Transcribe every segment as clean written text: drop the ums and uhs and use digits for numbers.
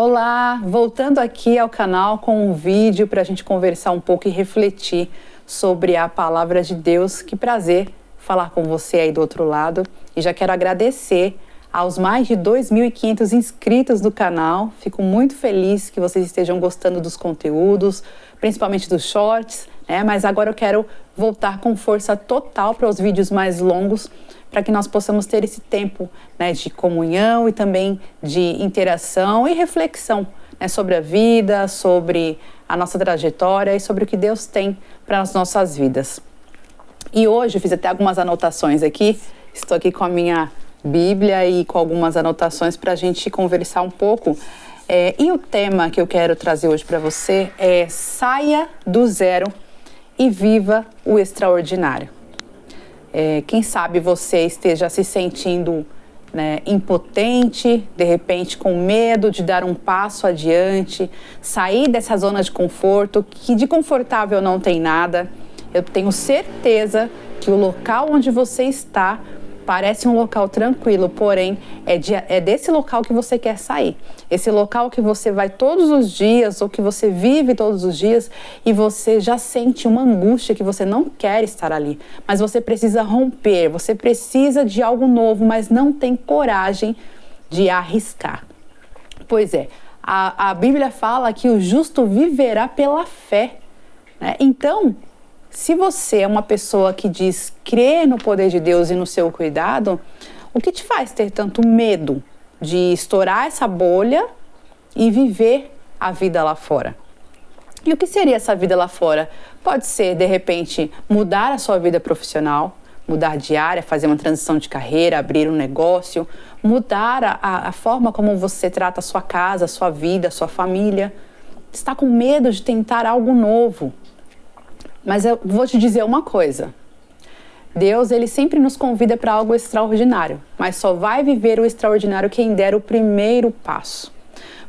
Olá, voltando aqui ao canal com um vídeo para a gente conversar um pouco e refletir sobre a palavra de Deus. Que prazer falar com você aí do outro lado. E já quero agradecer aos mais de 2.500 inscritos do canal. Fico muito feliz que vocês estejam gostando dos conteúdos, principalmente dos shorts, né? Mas agora eu quero voltar com força total para os vídeos mais longos, para que nós possamos ter esse tempo, né, de comunhão e também de interação e reflexão, né, sobre a vida, sobre a nossa trajetória e sobre o que Deus tem para as nossas vidas. E hoje eu fiz até algumas anotações aqui, estou aqui com a minha Bíblia e com algumas anotações para a gente conversar um pouco. E o tema que eu quero trazer hoje para você é: saia do zero e viva o extraordinário. Quem sabe você esteja se sentindo, né, impotente, de repente com medo de dar um passo adiante, sair dessa zona de conforto, que de confortável não tem nada. Eu tenho certeza que o local onde você está parece um local tranquilo, porém é desse local que você quer sair. Esse local que você vai todos os dias ou que você vive todos os dias e você já sente uma angústia que você não quer estar ali. Mas você precisa romper, você precisa de algo novo, mas não tem coragem de arriscar. Pois é, a Bíblia fala que o justo viverá pela fé, né? Então, se você é uma pessoa que diz crer no poder de Deus e no seu cuidado, o que te faz ter tanto medo de estourar essa bolha e viver a vida lá fora? E o que seria essa vida lá fora? Pode ser, de repente, mudar a sua vida profissional, mudar de área, fazer uma transição de carreira, abrir um negócio, mudar a forma como você trata a sua casa, a sua vida, a sua família. Está com medo de tentar algo novo. Mas eu vou te dizer uma coisa: Deus, ele sempre nos convida para algo extraordinário, mas só vai viver o extraordinário quem der o primeiro passo.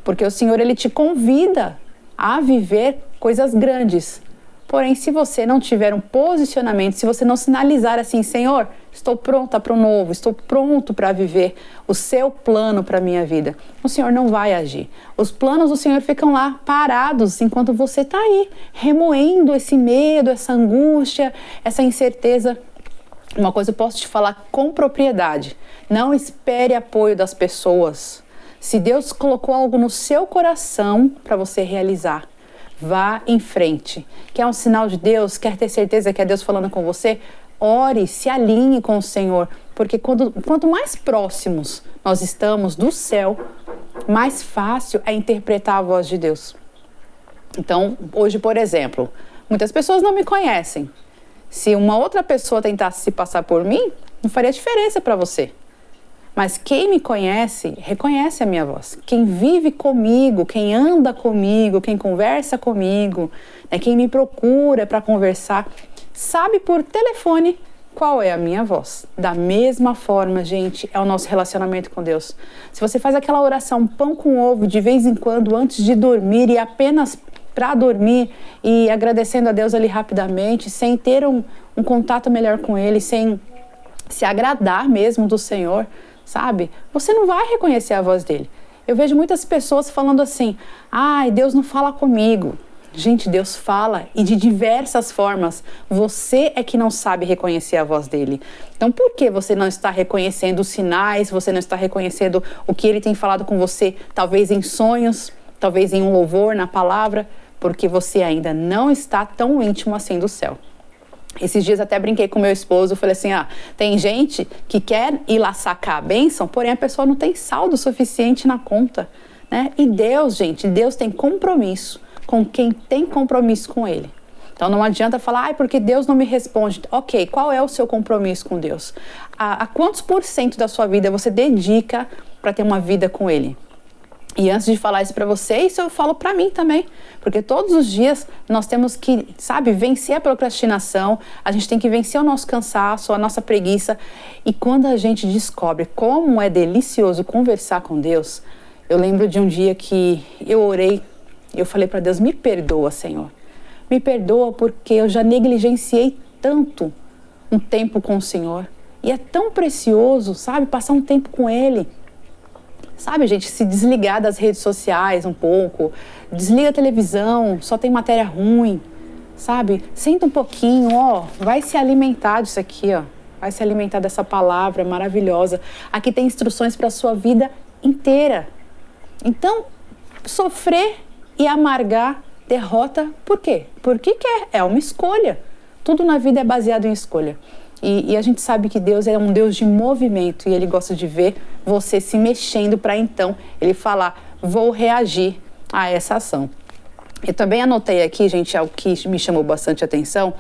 Porque o Senhor, ele te convida a viver coisas grandes. Porém, se você não tiver um posicionamento, se você não sinalizar assim: Senhor, estou pronta para o novo, estou pronto para viver o seu plano para a minha vida, o Senhor não vai agir. Os planos do Senhor ficam lá parados enquanto você está aí, remoendo esse medo, essa angústia, essa incerteza. Uma coisa eu posso te falar com propriedade: não espere apoio das pessoas. Se Deus colocou algo no seu coração para você realizar, vá em frente. Quer um sinal de Deus? Quer ter certeza que é Deus falando com você? Ore, se alinhe com o Senhor, porque quanto mais próximos nós estamos do céu, mais fácil é interpretar a voz de Deus. Então, hoje, por exemplo, muitas pessoas não me conhecem. Se uma outra pessoa tentasse se passar por mim, não faria diferença para você. Mas quem me conhece, reconhece a minha voz. Quem vive comigo, quem anda comigo, quem conversa comigo, né, quem me procura para conversar, sabe por telefone qual é a minha voz. Da mesma forma, gente, é o nosso relacionamento com Deus. Se você faz aquela oração pão com ovo de vez em quando antes de dormir e apenas para dormir e agradecendo a Deus ali rapidamente, sem ter um contato melhor com Ele, sem se agradar mesmo do Senhor, sabe? Você não vai reconhecer a voz dele. Eu vejo muitas pessoas falando assim: ai, Deus não fala comigo. Gente, Deus fala, e de diversas formas. Você é que não sabe reconhecer a voz dele. Então, por que você não está reconhecendo os sinais? Você não está reconhecendo o que ele tem falado com você? Talvez em sonhos, talvez em um louvor, na palavra. Porque você ainda não está tão íntimo assim do céu. Esses dias até brinquei com meu esposo, falei assim: tem gente que quer ir lá sacar a bênção, porém a pessoa não tem saldo suficiente na conta, né? E Deus, gente, Deus tem compromisso com quem tem compromisso com Ele. Então não adianta falar: porque Deus não me responde. Ok, qual é o seu compromisso com Deus? A quantos % da sua vida você dedica para ter uma vida com Ele? E antes de falar isso para você, isso eu falo para mim também, porque todos os dias nós temos que, sabe, vencer a procrastinação, a gente tem que vencer o nosso cansaço, a nossa preguiça. E quando a gente descobre como é delicioso conversar com Deus, eu lembro de um dia que eu orei, eu falei para Deus: me perdoa, Senhor, me perdoa porque eu já negligenciei tanto um tempo com o Senhor. E é tão precioso, sabe, passar um tempo com Ele. Sabe, gente, se desligar das redes sociais um pouco, desliga a televisão, só tem matéria ruim, sabe? Senta um pouquinho, ó, vai se alimentar disso aqui, ó. Vai se alimentar dessa palavra maravilhosa. Aqui tem instruções para a sua vida inteira. Então, sofrer e amargar derrota, por quê? Porque é uma escolha. Tudo na vida é baseado em escolha. E a gente sabe que Deus é um Deus de movimento e Ele gosta de ver você se mexendo para então Ele falar, vou reagir a essa ação. Eu também anotei aqui, gente, algo que me chamou bastante atenção.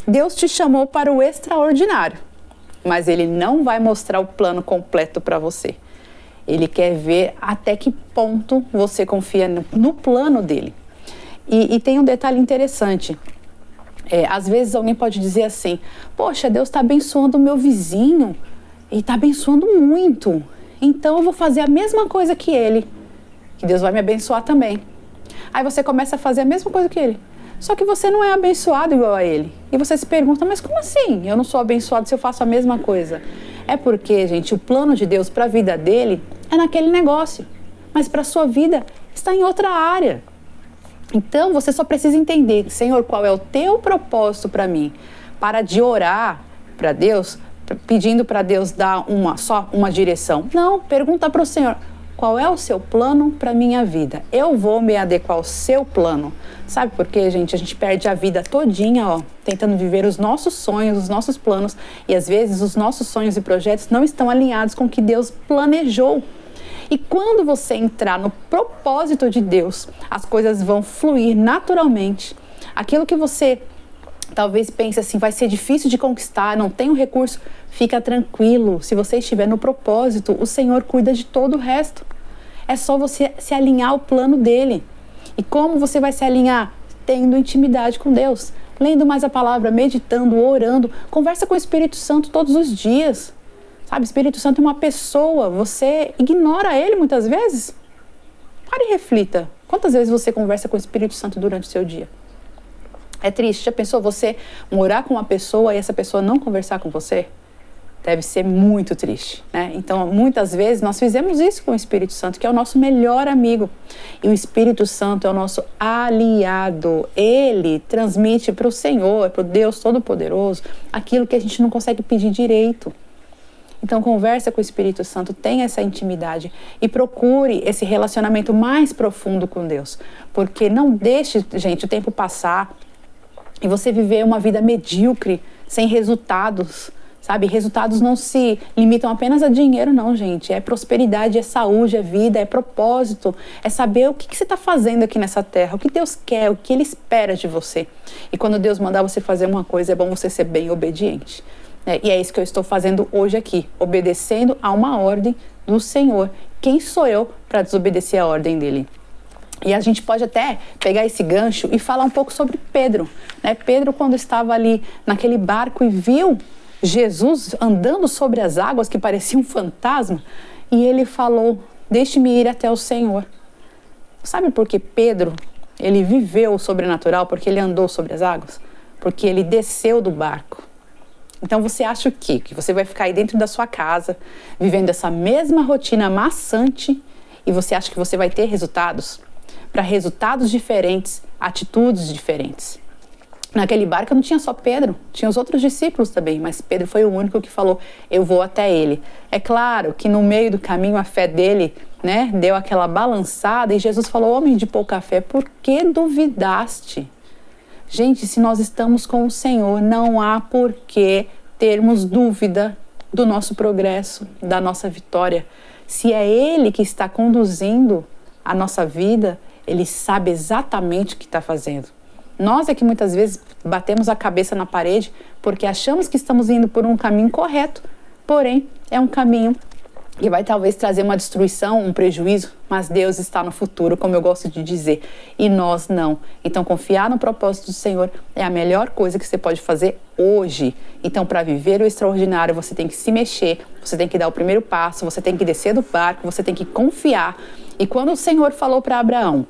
Deus te chamou para o extraordinário, mas Ele não vai mostrar o plano completo para você. Ele quer ver até que ponto você confia no plano dele. E tem um detalhe interessante. Às vezes alguém pode dizer assim, poxa, Deus está abençoando o meu vizinho e está abençoando muito, então eu vou fazer a mesma coisa que ele, que Deus vai me abençoar também. Aí você começa a fazer a mesma coisa que ele, só que você não é abençoado igual a ele. E você se pergunta, mas como assim? Eu não sou abençoado se eu faço a mesma coisa? É porque, gente, o plano de Deus para a vida dele é naquele negócio, mas para a sua vida está em outra área. Então, você só precisa entender, Senhor, qual é o teu propósito para mim? Para de orar para Deus, pedindo para Deus dar só uma direção. Não, pergunta para o Senhor, qual é o seu plano para minha vida? Eu vou me adequar ao seu plano. Sabe por quê, gente? A gente perde a vida todinha, ó, tentando viver os nossos sonhos, os nossos planos. E às vezes os nossos sonhos e projetos não estão alinhados com o que Deus planejou. E quando você entrar no propósito de Deus, as coisas vão fluir naturalmente. Aquilo que você talvez pense assim, vai ser difícil de conquistar, não tenho recurso, fica tranquilo. Se você estiver no propósito, o Senhor cuida de todo o resto. É só você se alinhar ao plano dele. E como você vai se alinhar? Tendo intimidade com Deus, lendo mais a palavra, meditando, orando, conversa com o Espírito Santo todos os dias. Sabe, Espírito Santo é uma pessoa, você ignora ele muitas vezes? Pare e reflita. Quantas vezes você conversa com o Espírito Santo durante o seu dia? É triste. Já pensou você morar com uma pessoa e essa pessoa não conversar com você? Deve ser muito triste, né? Então, muitas vezes nós fizemos isso com o Espírito Santo, que é o nosso melhor amigo. E o Espírito Santo é o nosso aliado. Ele transmite para o Senhor, para o Deus Todo-Poderoso, aquilo que a gente não consegue pedir direito. Então, conversa com o Espírito Santo, tenha essa intimidade e procure esse relacionamento mais profundo com Deus. Porque não deixe, gente, o tempo passar e você viver uma vida medíocre, sem resultados, sabe? Resultados não se limitam apenas a dinheiro, não, gente. É prosperidade, é saúde, é vida, é propósito. É saber o que você está fazendo aqui nessa terra, o que Deus quer, o que Ele espera de você. E quando Deus mandar você fazer uma coisa, é bom você ser bem obediente. E é isso que eu estou fazendo hoje aqui, obedecendo a uma ordem do Senhor. Quem sou eu para desobedecer a ordem dele? E a gente pode até pegar esse gancho e falar um pouco sobre Pedro. Pedro, quando estava ali naquele barco e viu Jesus andando sobre as águas, que parecia um fantasma, e ele falou, deixe-me ir até o Senhor. Sabe por que Pedro, ele viveu o sobrenatural? Porque ele andou sobre as águas? Porque ele desceu do barco. Então você acha o quê? Que você vai ficar aí dentro da sua casa, vivendo essa mesma rotina maçante e você acha que você vai ter resultados? Para resultados diferentes, atitudes diferentes. Naquele barco não tinha só Pedro, tinha os outros discípulos também, mas Pedro foi o único que falou, eu vou até ele. É claro que no meio do caminho a fé dele, deu aquela balançada e Jesus falou, homem de pouca fé, por que duvidaste? Gente, se nós estamos com o Senhor, não há por que termos dúvida do nosso progresso, da nossa vitória. Se é Ele que está conduzindo a nossa vida, Ele sabe exatamente o que está fazendo. Nós é que muitas vezes batemos a cabeça na parede porque achamos que estamos indo por um caminho correto, porém é um caminho que vai talvez trazer uma destruição, um prejuízo, mas Deus está no futuro, como eu gosto de dizer, e nós não. Então, confiar no propósito do Senhor é a melhor coisa que você pode fazer hoje. Então, para viver o extraordinário, você tem que se mexer, você tem que dar o primeiro passo, você tem que descer do barco, você tem que confiar. E quando o Senhor falou para Abraão,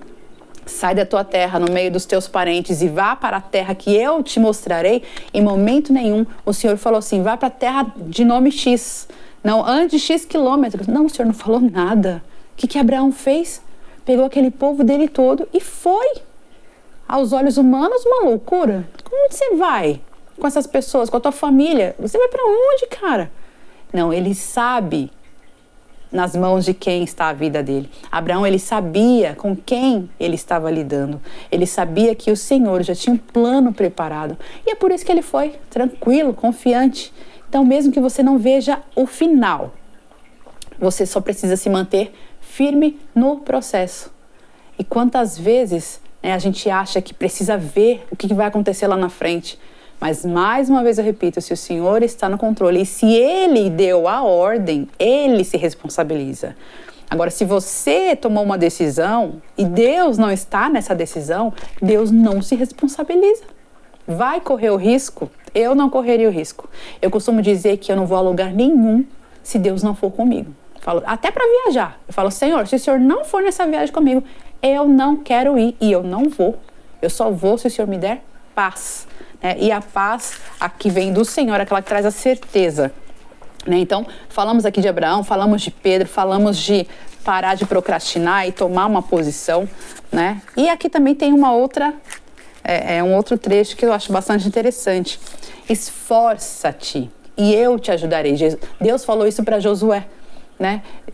sai da tua terra, no meio dos teus parentes e vá para a terra que eu te mostrarei, em momento nenhum o Senhor falou assim, vá para a terra de nome X, Não, ande X quilômetros. Não, o Senhor não falou nada. O que Abraão fez? Pegou aquele povo dele todo e foi. Aos olhos humanos, uma loucura. Como você vai com essas pessoas, com a tua família? Você vai para onde, cara? Não, ele sabe nas mãos de quem está a vida dele. Abraão, ele sabia com quem ele estava lidando. Ele sabia que o Senhor já tinha um plano preparado. E é por isso que ele foi tranquilo, confiante. Então, mesmo que você não veja o final, você só precisa se manter firme no processo. E quantas vezes, né, a gente acha que precisa ver o que vai acontecer lá na frente. Mas, mais uma vez eu repito, se o Senhor está no controle e se Ele deu a ordem, Ele se responsabiliza. Agora, se você tomou uma decisão e Deus não está nessa decisão, Deus não se responsabiliza. Vai correr o risco? Eu não correria o risco. Eu costumo dizer que eu não vou a lugar nenhum se Deus não for comigo. Falo, até para viajar. Eu falo, Senhor, se o Senhor não for nessa viagem comigo, eu não quero ir e eu não vou. Eu só vou se o Senhor me der paz. E a paz aqui vem do Senhor, aquela que traz a certeza. Então, falamos aqui de Abraão, falamos de Pedro, falamos de parar de procrastinar e tomar uma posição. E aqui também tem uma outra, um outro trecho que eu acho bastante interessante. Esforça-te e eu te ajudarei. Deus falou isso para Josué.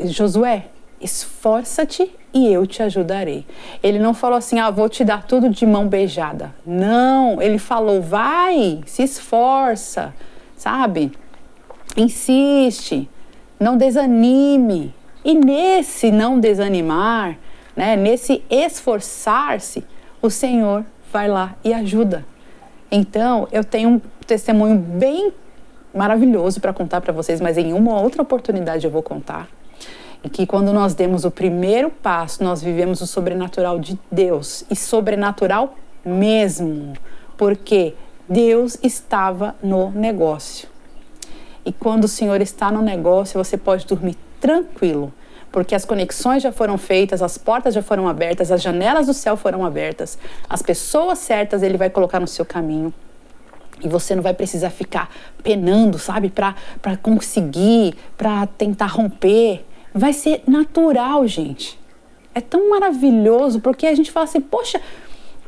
Josué, esforça-te e eu te ajudarei. Ele não falou assim, vou te dar tudo de mão beijada. Não, ele falou, vai, se esforça, sabe? Insiste, não desanime. E nesse não desanimar, nesse esforçar-se, o Senhor vai lá e ajuda. Então, eu tenho um testemunho bem maravilhoso para contar para vocês, mas em uma outra oportunidade eu vou contar. E que quando nós demos o primeiro passo, nós vivemos o sobrenatural de Deus. E sobrenatural mesmo. Porque Deus estava no negócio. E quando o Senhor está no negócio, você pode dormir tranquilo. Porque as conexões já foram feitas, as portas já foram abertas, as janelas do céu foram abertas. As pessoas certas Ele vai colocar no seu caminho. E você não vai precisar ficar penando, sabe? Para conseguir, para tentar romper. Vai ser natural, gente. É tão maravilhoso, porque a gente fala assim, poxa,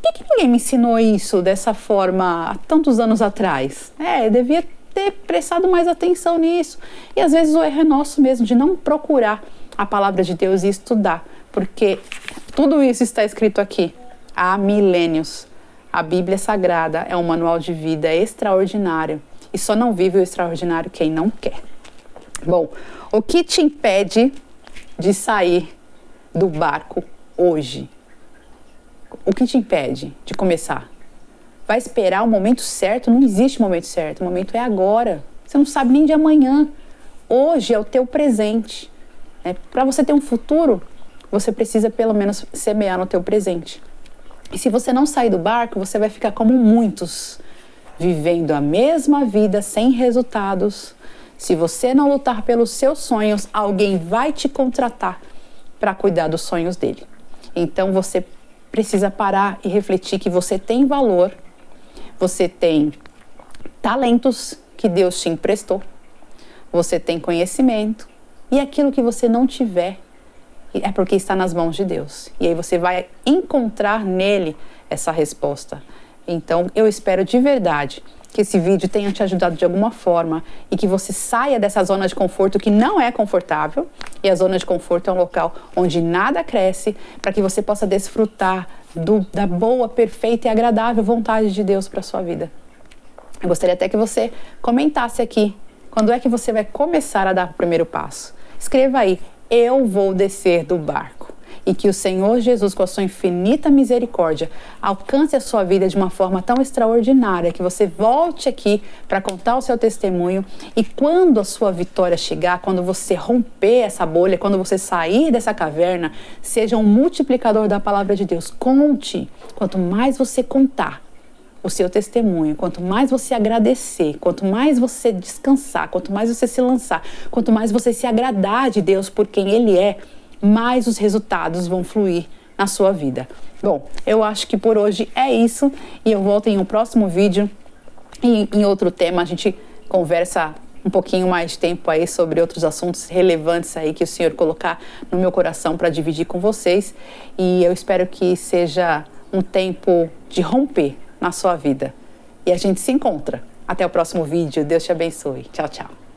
por que ninguém me ensinou isso dessa forma há tantos anos atrás? Eu devia ter prestado mais atenção nisso. E às vezes o erro é nosso mesmo, de não procurar a palavra de Deus e estudar, porque tudo isso está escrito aqui há milênios. A Bíblia Sagrada é um manual de vida extraordinário, e só não vive o extraordinário quem não quer. Bom, o que te impede de sair do barco hoje? O que te impede de começar? Vai esperar o momento certo? Não existe momento certo, o momento é agora. Você não sabe nem de amanhã. Hoje é o teu presente. Para você ter um futuro, você precisa pelo menos semear no teu presente. E se você não sair do barco, você vai ficar como muitos, vivendo a mesma vida sem resultados. Se você não lutar pelos seus sonhos, alguém vai te contratar para cuidar dos sonhos dele. Então você precisa parar e refletir que você tem valor, você tem talentos que Deus te emprestou, você tem conhecimento, e aquilo que você não tiver é porque está nas mãos de Deus. E aí você vai encontrar nele essa resposta. Então eu espero de verdade que esse vídeo tenha te ajudado de alguma forma e que você saia dessa zona de conforto que não é confortável. E a zona de conforto é um local onde nada cresce, para que você possa desfrutar da boa, perfeita e agradável vontade de Deus para a sua vida. Eu gostaria até que você comentasse aqui, quando é que você vai começar a dar o primeiro passo? Escreva aí, eu vou descer do barco. E que o Senhor Jesus, com a sua infinita misericórdia, alcance a sua vida de uma forma tão extraordinária, que você volte aqui para contar o seu testemunho, e quando a sua vitória chegar, quando você romper essa bolha, quando você sair dessa caverna, seja um multiplicador da palavra de Deus. Conte. Quanto mais você contar o seu testemunho, quanto mais você agradecer, quanto mais você descansar, quanto mais você se lançar, quanto mais você se agradar de Deus por quem Ele é, mais os resultados vão fluir na sua vida. Bom, eu acho que por hoje é isso, e eu volto em um próximo vídeo e em outro tema. A gente conversa um pouquinho mais de tempo aí sobre outros assuntos relevantes aí que o Senhor colocar no meu coração para dividir com vocês. E eu espero que seja um tempo de romper na sua vida. E a gente se encontra. Até o próximo vídeo. Deus te abençoe. Tchau, tchau.